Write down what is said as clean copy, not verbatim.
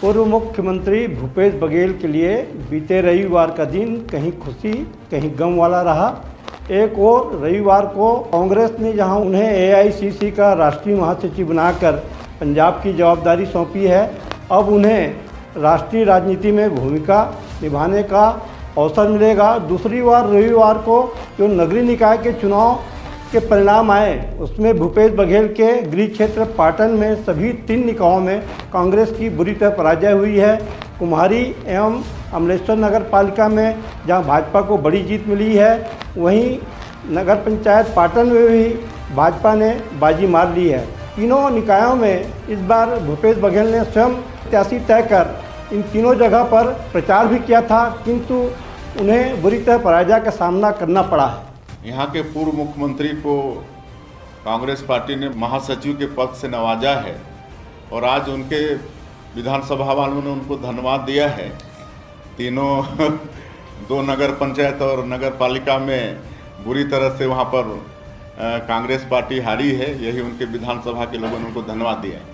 पूर्व मुख्यमंत्री भूपेश बघेल के लिए बीते रविवार का दिन कहीं खुशी कहीं गम वाला रहा। एक और रविवार को कांग्रेस ने जहां उन्हें एआईसीसी का राष्ट्रीय महासचिव बनाकर पंजाब की जवाबदारी सौंपी है, अब उन्हें राष्ट्रीय राजनीति में भूमिका निभाने का अवसर मिलेगा। दूसरी बार रविवार को जो नगरीय निकाय के चुनाव के परिणाम आए, उसमें भूपेश बघेल के गृह क्षेत्र पाटन में सभी 3 निकायों में कांग्रेस की बुरी तरह पराजय हुई है। कुम्हारी एवं अमलेश्वर नगर पालिका में जहां भाजपा को बड़ी जीत मिली है, वहीं नगर पंचायत पाटन में भी भाजपा ने बाजी मार ली है। तीनों निकायों में इस बार भूपेश बघेल ने स्वयं प्रत्याशी तय कर इन तीनों जगह पर प्रचार भी किया था, किंतु उन्हें बुरी तरह पराजय का सामना करना पड़ा है। यहाँ के पूर्व मुख्यमंत्री को कांग्रेस पार्टी ने महासचिव के पद से नवाजा है और आज उनके विधानसभा वालों ने उनको धन्यवाद दिया है। तीनों 2 नगर पंचायत और नगर पालिका में बुरी तरह से वहाँ पर कांग्रेस पार्टी हारी है, यही उनके विधानसभा के लोगों ने उनको धन्यवाद दिया है।